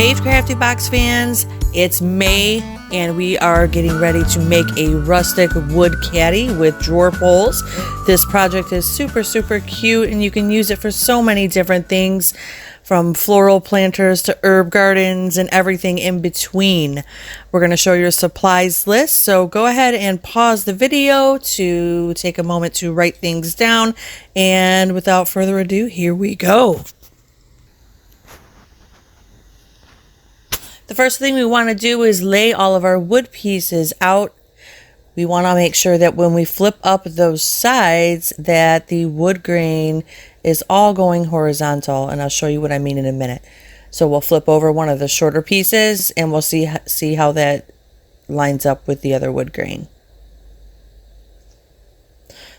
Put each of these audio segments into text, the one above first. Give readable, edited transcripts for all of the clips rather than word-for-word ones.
Hey Crafty Box fans, it's May and we are getting ready to make a rustic wood caddy with drawer pulls. This project is super cute and you can use it for so many different things, from floral planters to herb gardens and everything in between. We're going to show you a supplies list, so go ahead and pause the video to take a moment to write things down, and without further ado, here we go. The first thing we want to do is lay all of our wood pieces out. We want to make sure that when we flip up those sides that the wood grain is all going horizontal, and I'll show you what I mean in a minute. So we'll flip over one of the shorter pieces and we'll see how that lines up with the other wood grain.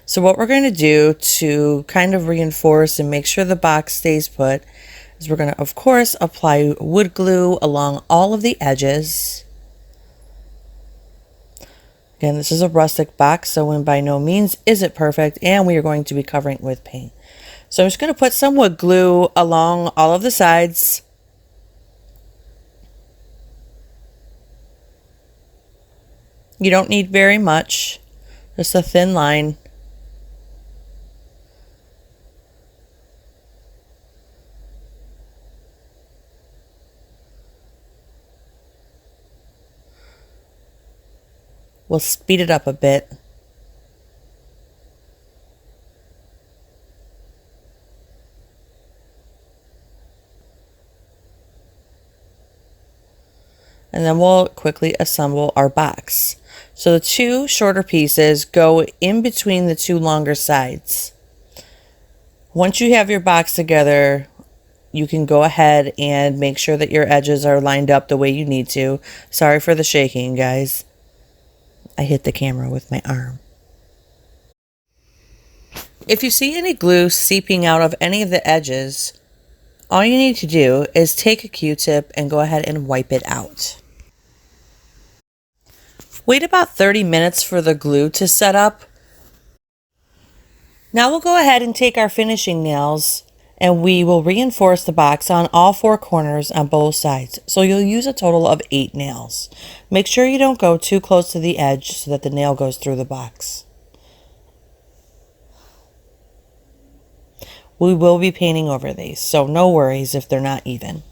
So what we're going to do to kind of reinforce and make sure the box stays put is we're going to, of course, apply wood glue along all of the edges. Again, this is a rustic box, so when by no means is it perfect, and we are going to be covering it with paint. So I'm just going to put some wood glue along all of the sides. You don't need very much, just a thin line. We'll speed it up a bit. And then we'll quickly assemble our box. So the two shorter pieces go in between the two longer sides. Once you have your box together, you can go ahead and make sure that your edges are lined up the way you need to. Sorry for the shaking, guys. I hit the camera with my arm. If you see any glue seeping out of any of the edges, all you need to do is take a Q-tip and go ahead and wipe it out. Wait about 30 minutes for the glue to set up. Now we'll go ahead and take our finishing nails and we will reinforce the box on all four corners on both sides. So you'll use a total of 8 nails. Make sure you don't go too close to the edge so that the nail goes through the box. We will be painting over these, so no worries if they're not even.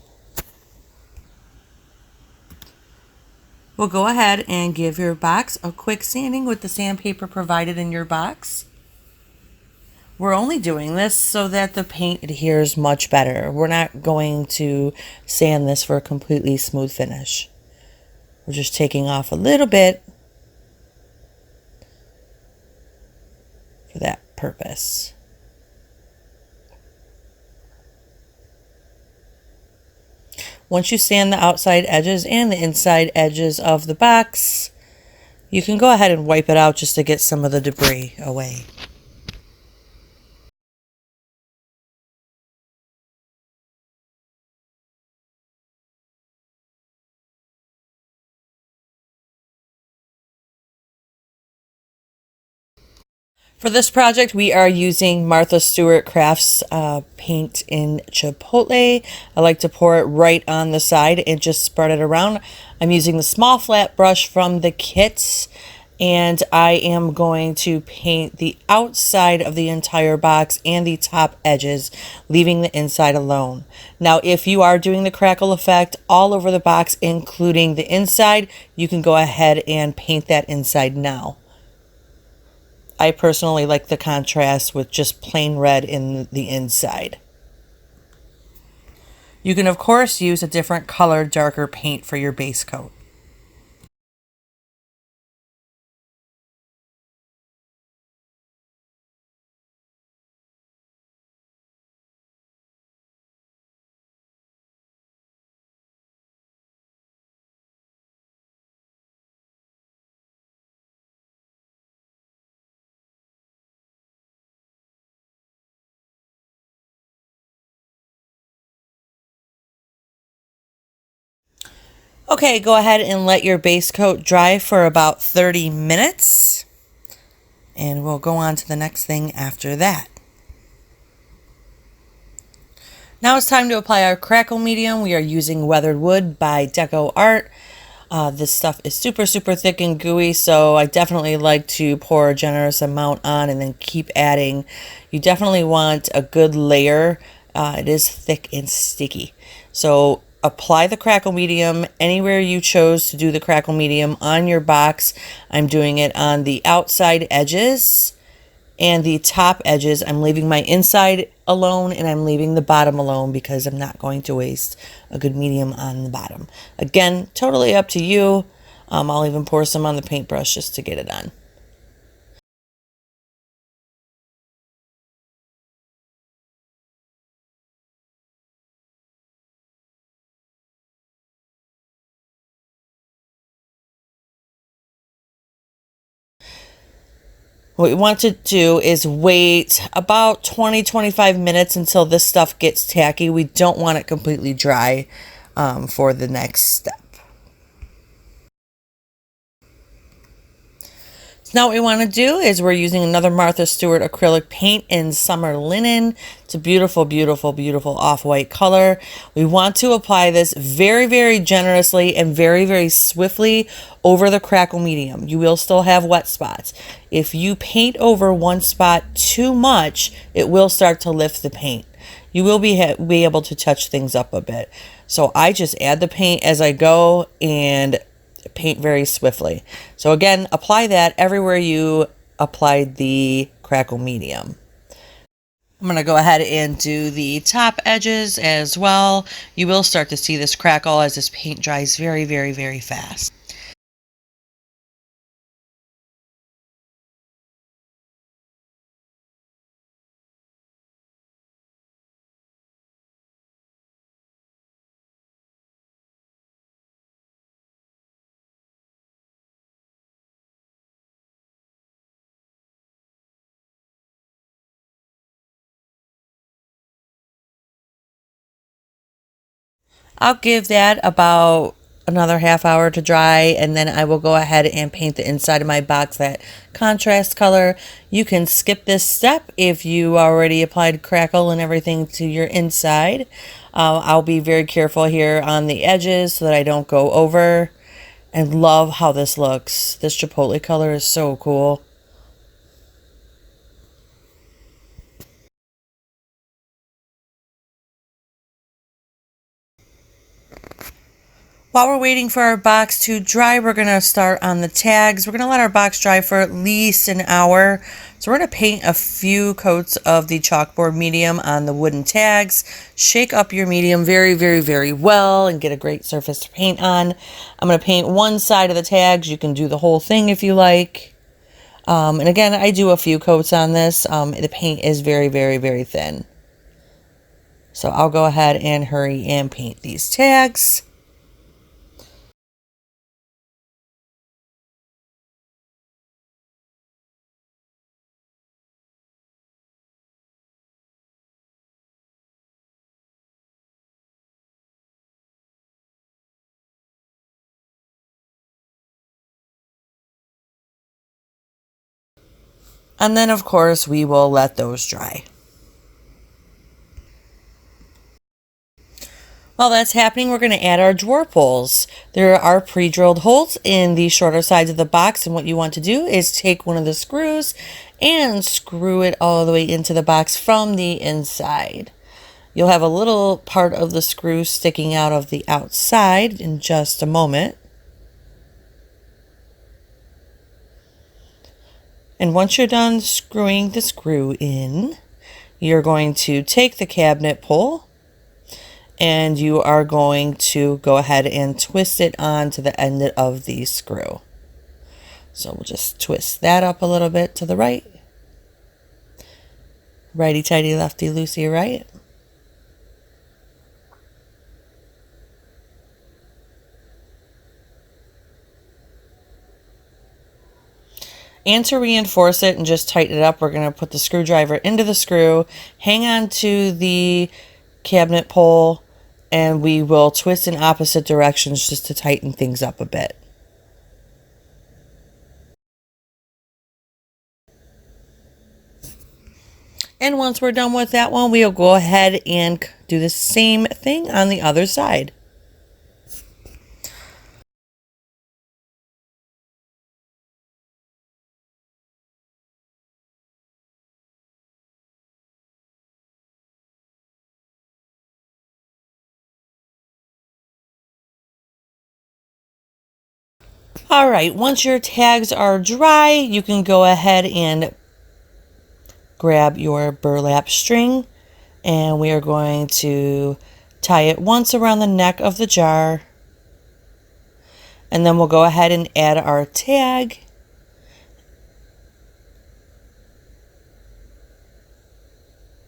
We'll go ahead and give your box a quick sanding with the sandpaper provided in your box. We're only doing this so that the paint adheres much better. We're not going to sand this for a completely smooth finish. We're just taking off a little bit for that purpose. Once you sand the outside edges and the inside edges of the box, you can go ahead and wipe it out just to get some of the debris away. For this project, we are using Martha Stewart Crafts paint in Chipotle. I like to pour it right on the side and just spread it around. I'm using the small flat brush from the kits, and I am going to paint the outside of the entire box and the top edges, leaving the inside alone. Now, if you are doing the crackle effect all over the box, including the inside, you can go ahead and paint that inside now. I personally like the contrast with just plain red in the inside. You can, of course, use a different color, darker paint for your base coat. Okay, go ahead and let your base coat dry for about 30 minutes. And we'll go on to the next thing after that. Now it's time to apply our crackle medium. We are using Weathered Wood by Deco Art. This stuff is super, super thick and gooey, so I definitely like to pour a generous amount on and then keep adding. You definitely want a good layer. It is thick and sticky. So apply the crackle medium anywhere you chose to do the crackle medium on your box. I'm doing it on the outside edges and the top edges. I'm leaving my inside alone and I'm leaving the bottom alone because I'm not going to waste a good medium on the bottom. Again, totally up to you. I'll even pour some on the paintbrush just to get it on. What we want to do is wait about 20-25 minutes until this stuff gets tacky. We don't want it completely dry for the next step. So now what we want to do is we're using another Martha Stewart acrylic paint in Summer Linen. It's a beautiful, beautiful, beautiful off-white color. We want to apply this very, very generously and very, very swiftly over the crackle medium. You will still have wet spots. If you paint over one spot too much, it will start to lift the paint. You will be able to touch things up a bit. So I just add the paint as I go and paint very swiftly. So again, apply that everywhere you applied the crackle medium. I'm going to go ahead and do the top edges as well. You will start to see this crackle as this paint dries very, very, very fast. I'll give that about another half hour to dry, and then I will go ahead and paint the inside of my box that contrast color. You can skip this step if you already applied crackle and everything to your inside. I'll be very careful here on the edges so that I don't go over. And love how this looks. This chipotle color is so cool. While we're waiting for our box to dry, we're going to start on the tags. We're going to let our box dry for at least an hour. So we're going to paint a few coats of the chalkboard medium on the wooden tags. Shake up your medium very, very, very well and get a great surface to paint on. I'm going to paint one side of the tags. You can do the whole thing if you like. And again, I do a few coats on this. The paint is very, very, very thin. So I'll go ahead and hurry and paint these tags. And then, of course, we will let those dry. While that's happening, we're going to add our drawer pulls. There are pre-drilled holes in the shorter sides of the box, and what you want to do is take one of the screws and screw it all the way into the box from the inside. You'll have a little part of the screw sticking out of the outside in just a moment. And once you're done screwing the screw in, you're going to take the cabinet pull and you are going to go ahead and twist it onto the end of the screw. So we'll just twist that up a little bit to the right. Righty-tighty, lefty-loosey, right? And to reinforce it and just tighten it up, we're going to put the screwdriver into the screw, hang on to the cabinet pole, and we will twist in opposite directions just to tighten things up a bit. And once we're done with that one, we'll go ahead and do the same thing on the other side. All right, once your tags are dry, you can go ahead and grab your burlap string, and we are going to tie it once around the neck of the jar, and then we'll go ahead and add our tag.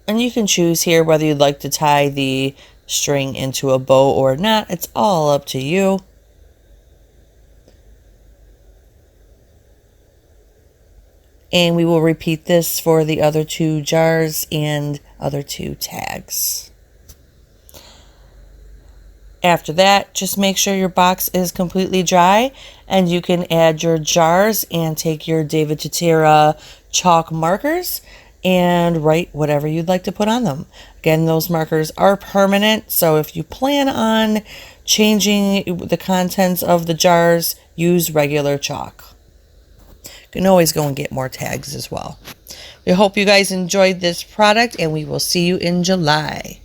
And you can choose here whether you'd like to tie the string into a bow or not. It's all up to you. And we will repeat this for the other 2 jars and other 2 tags. After that, just make sure your box is completely dry, and you can add your jars and take your David Tutera chalk markers and write whatever you'd like to put on them. Again, those markers are permanent, so if you plan on changing the contents of the jars, use regular chalk. You can always go and get more tags as well. We hope you guys enjoyed this product, and we will see you in July.